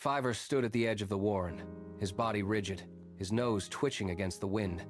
Fiver stood at the edge of the warren, his body rigid, his nose twitching against the wind.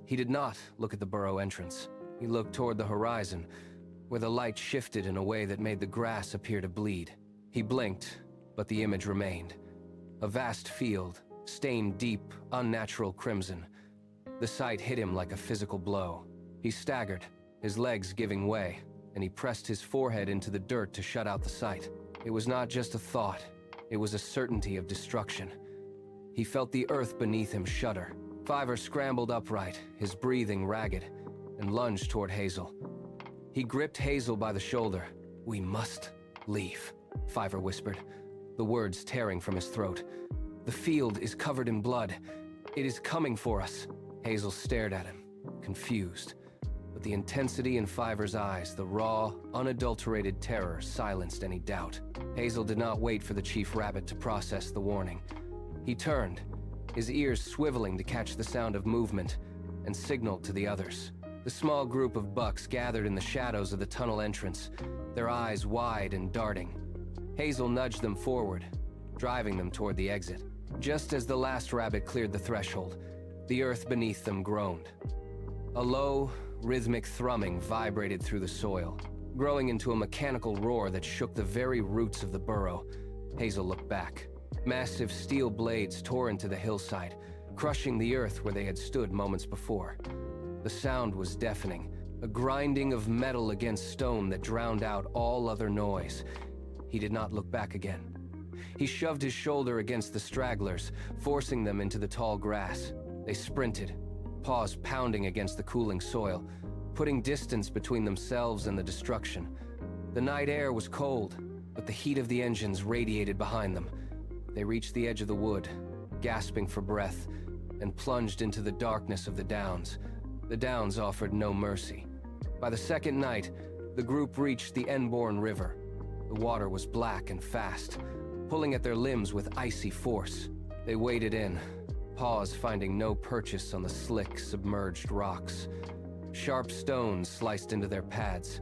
He did not look at the burrow entrance. He looked toward the horizon, where the light shifted in a way that made the grass appear to bleed. He blinked, but the image remained. A vast field, stained deep, unnatural crimson. The sight hit him like a physical blow. He staggered, his legs giving way, and he pressed his forehead into the dirt to shut out the sight. It was not just a thought, it was a certainty of destruction. He felt the earth beneath him shudder. Fiver scrambled upright, his breathing ragged, and lunged toward Hazel. He gripped Hazel by the shoulder. "We must leave," Fiver whispered, the words tearing from his throat. "The field is covered in blood. It is coming for us." Hazel stared at him, confused. But the intensity in Fiver's eyes, the raw, unadulterated terror, silenced any doubt. Hazel did not wait for the chief rabbit to process the warning. He turned, his ears swiveling to catch the sound of movement, and signaled to the others. The small group of bucks gathered in the shadows of the tunnel entrance, their eyes wide and darting. Hazel nudged them forward, driving them toward the exit. Just as the last rabbit cleared the threshold, the earth beneath them groaned. A low, rhythmic thrumming vibrated through the soil, growing into a mechanical roar that shook the very roots of the burrow. Hazel looked back. Massive steel blades tore into the hillside, crushing the earth where they had stood moments before. The sound was deafening, a grinding of metal against stone that drowned out all other noise. He did not look back again. He shoved his shoulder against the stragglers, forcing them into the tall grass. They sprinted, paws pounding against the cooling soil, putting distance between themselves and the destruction. The night air was cold, but the heat of the engines radiated behind them. They reached the edge of the wood, gasping for breath, and plunged into the darkness of the downs. The downs offered no mercy. By the second night, the group reached the Enborn River. The water was black and fast, pulling at their limbs with icy force. They waded in, paws finding no purchase on the slick, submerged rocks. Sharp stones sliced into their pads,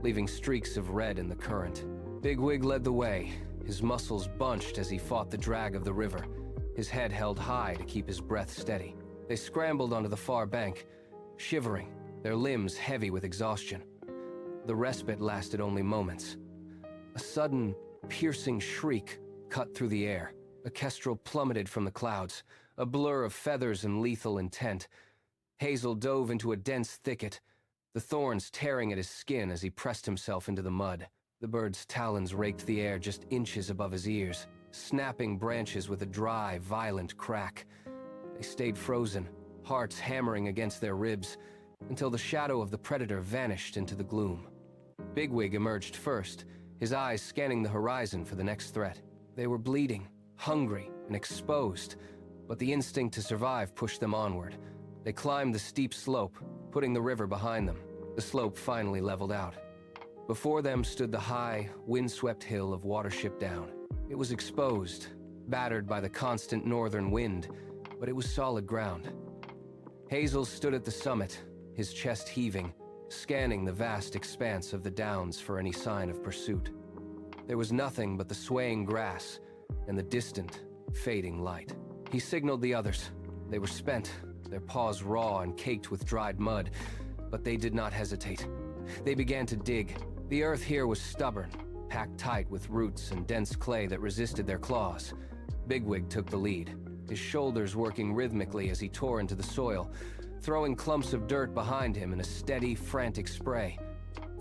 leaving streaks of red in the current. Bigwig led the way, his muscles bunched as he fought the drag of the river, his head held high to keep his breath steady. They scrambled onto the far bank, shivering, their limbs heavy with exhaustion. The respite lasted only moments. A sudden, piercing shriek cut through the air. A kestrel plummeted from the clouds, a blur of feathers and lethal intent. Hazel dove into a dense thicket, the thorns tearing at his skin as he pressed himself into the mud. The bird's talons raked the air just inches above his ears, snapping branches with a dry, violent crack. They stayed frozen, hearts hammering against their ribs, until the shadow of the predator vanished into the gloom. Bigwig emerged first, his eyes scanning the horizon for the next threat. They were bleeding, hungry, and exposed, but the instinct to survive pushed them onward. They climbed the steep slope, putting the river behind them. The slope finally leveled out. Before them stood the high, windswept hill of Watership Down. It was exposed, battered by the constant northern wind, but it was solid ground. Hazel stood at the summit, his chest heaving, scanning the vast expanse of the downs for any sign of pursuit. There was nothing but the swaying grass and the distant, fading light. He signaled the others. They were spent, their paws raw and caked with dried mud, but they did not hesitate. They began to dig. The earth here was stubborn, packed tight with roots and dense clay that resisted their claws. Bigwig took the lead, his shoulders working rhythmically as he tore into the soil, throwing clumps of dirt behind him in a steady, frantic spray.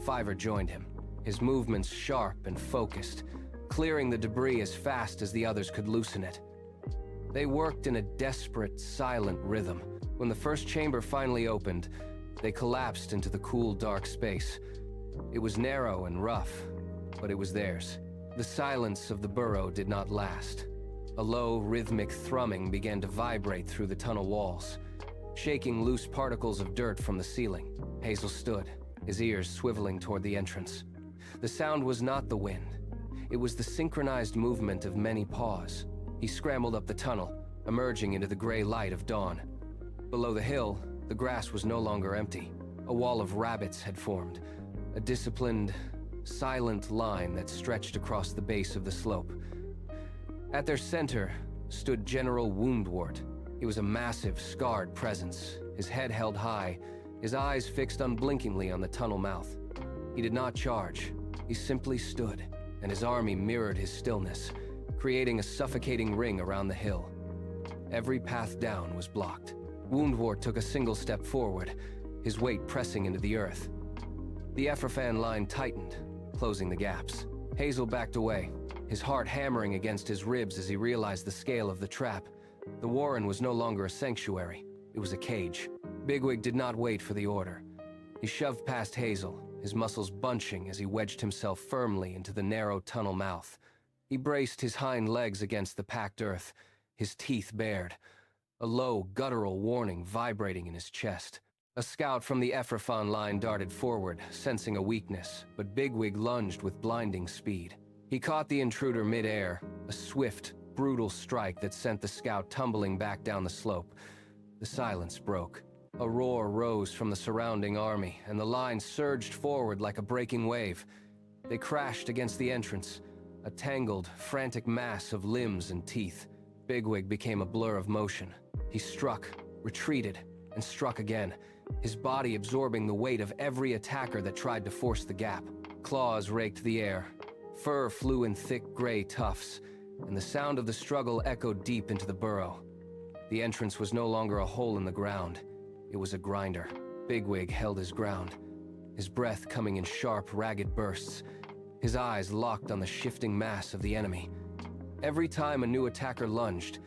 Fiver joined him, his movements sharp and focused, clearing the debris as fast as the others could loosen it. They worked in a desperate, silent rhythm. When the first chamber finally opened, they collapsed into the cool, dark space. It was narrow and rough, but it was theirs. The silence of the burrow did not last. A low, rhythmic thrumming began to vibrate through the tunnel walls, shaking loose particles of dirt from the ceiling. Hazel stood, his ears swiveling toward the entrance. The sound was not the wind. It was the synchronized movement of many paws. He scrambled up the tunnel, emerging into the gray light of dawn. Below the hill, the grass was no longer empty. A wall of rabbits had formed, a disciplined, silent line that stretched across the base of the slope. At their center stood General Woundwort. He was a massive, scarred presence, his head held high, his eyes fixed unblinkingly on the tunnel mouth. He did not charge. He simply stood, and his army mirrored his stillness, creating a suffocating ring around the hill. Every path down was blocked. Woundwort took a single step forward, his weight pressing into the earth. The Ephrophan line tightened, closing the gaps. Hazel backed away, his heart hammering against his ribs as he realized the scale of the trap. The Warren was no longer a sanctuary, it was a cage. Bigwig did not wait for the order. He shoved past Hazel, his muscles bunching as he wedged himself firmly into the narrow tunnel mouth. He braced his hind legs against the packed earth, his teeth bared, a low, guttural warning vibrating in his chest. A scout from the Ephrophan line darted forward, sensing a weakness, but Bigwig lunged with blinding speed. He caught the intruder mid-air, a swift, brutal strike that sent the scout tumbling back down the slope. The silence broke. A roar rose from the surrounding army, and the line surged forward like a breaking wave. They crashed against the entrance, a tangled, frantic mass of limbs and teeth. Bigwig became a blur of motion. He struck, retreated, and struck again, his body absorbing the weight of every attacker that tried to force the gap. Claws raked the air. Fur flew in thick gray tufts, and the sound of the struggle echoed deep into the burrow. The entrance was no longer a hole in the ground. It was a grinder. Bigwig held his ground, his breath coming in sharp, ragged bursts, his eyes locked on the shifting mass of the enemy. Every time a new attacker lunged,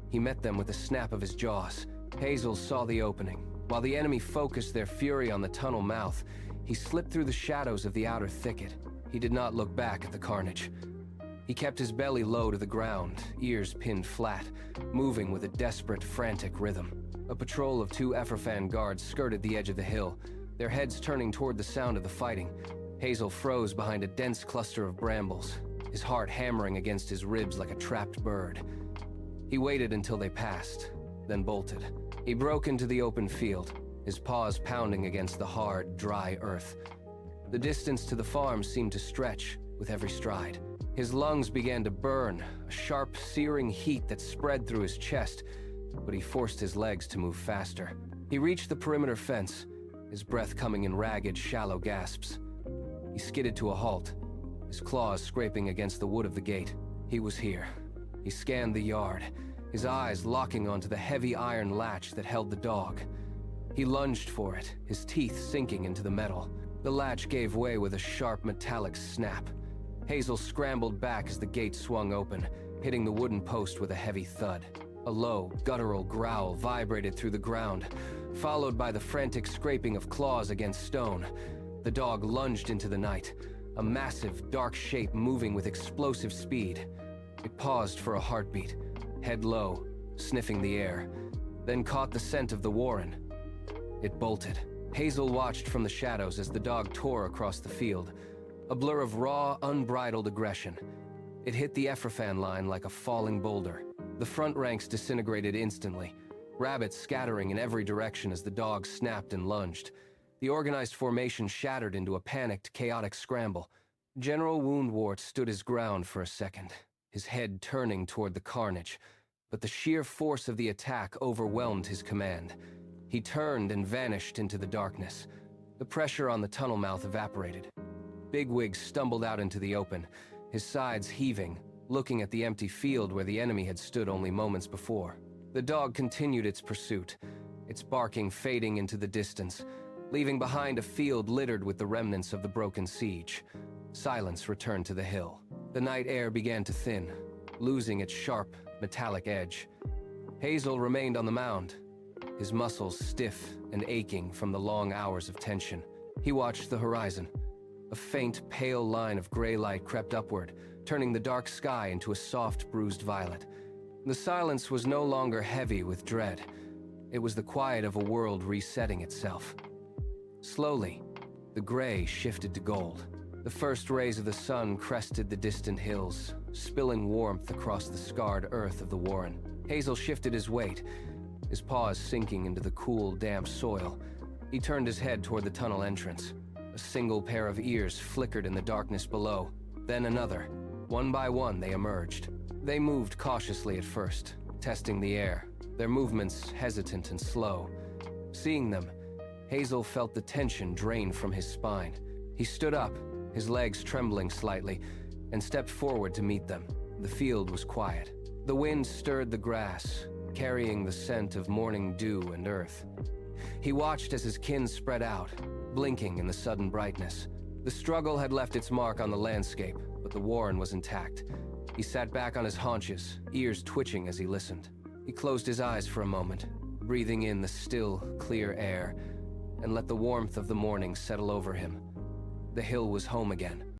he met them with a snap of his jaws. Hazel saw the opening. While the enemy focused their fury on the tunnel mouth, he slipped through the shadows of the outer thicket. He did not look back at the carnage. He kept his belly low to the ground, ears pinned flat, moving with a desperate, frantic rhythm. A patrol of 2 Ephrophan guards skirted the edge of the hill, their heads turning toward the sound of the fighting. Hazel froze behind a dense cluster of brambles, his heart hammering against his ribs like a trapped bird. He waited until they passed, then bolted. He broke into the open field, his paws pounding against the hard, dry earth. The distance to the farm seemed to stretch with every stride. His lungs began to burn, a sharp, searing heat that spread through his chest, but he forced his legs to move faster. He reached the perimeter fence, his breath coming in ragged, shallow gasps. He skidded to a halt, his claws scraping against the wood of the gate. He was here. He scanned the yard, his eyes locking onto the heavy iron latch that held the dog. He lunged for it, his teeth sinking into the metal. The latch gave way with a sharp metallic snap. Hazel scrambled back as the gate swung open, hitting the wooden post with a heavy thud. A low, guttural growl vibrated through the ground, followed by the frantic scraping of claws against stone. The dog lunged into the night, a massive, dark shape moving with explosive speed. It paused for a heartbeat, head low, sniffing the air, then caught the scent of the Warren. It bolted. Hazel watched from the shadows as the dog tore across the field, a blur of raw, unbridled aggression. It hit the Ephrophan line like a falling boulder. The front ranks disintegrated instantly, rabbits scattering in every direction as the dog snapped and lunged. The organized formation shattered into a panicked, chaotic scramble. General Woundwort stood his ground for a second, his head turning toward the carnage, but the sheer force of the attack overwhelmed his command. He turned and vanished into the darkness. The pressure on the tunnel mouth evaporated. Bigwig stumbled out into the open, his sides heaving, looking at the empty field where the enemy had stood only moments before. The dog continued its pursuit, its barking fading into the distance, leaving behind a field littered with the remnants of the broken siege. Silence returned to the hill. The night air began to thin, losing its sharp, metallic edge. Hazel remained on the mound, his muscles stiff and aching from the long hours of tension. He watched the horizon. A faint, pale line of gray light crept upward, turning the dark sky into a soft, bruised violet. The silence was no longer heavy with dread. It was the quiet of a world resetting itself. Slowly, the gray shifted to gold. The first rays of the sun crested the distant hills, spilling warmth across the scarred earth of the Warren. Hazel shifted his weight, his paws sinking into the cool, damp soil. He turned his head toward the tunnel entrance. A single pair of ears flickered in the darkness below, then another. One by one, they emerged. They moved cautiously at first, testing the air, their movements hesitant and slow. Seeing them, Hazel felt the tension drain from his spine. He stood up, his legs trembling slightly, and stepped forward to meet them. The field was quiet. The wind stirred the grass, carrying the scent of morning dew and earth. He watched as his kin spread out, blinking in the sudden brightness. The struggle had left its mark on the landscape, but the warren was intact. He sat back on his haunches, ears twitching as he listened. He closed his eyes for a moment, breathing in the still, clear air, and let the warmth of the morning settle over him. The hill was home again.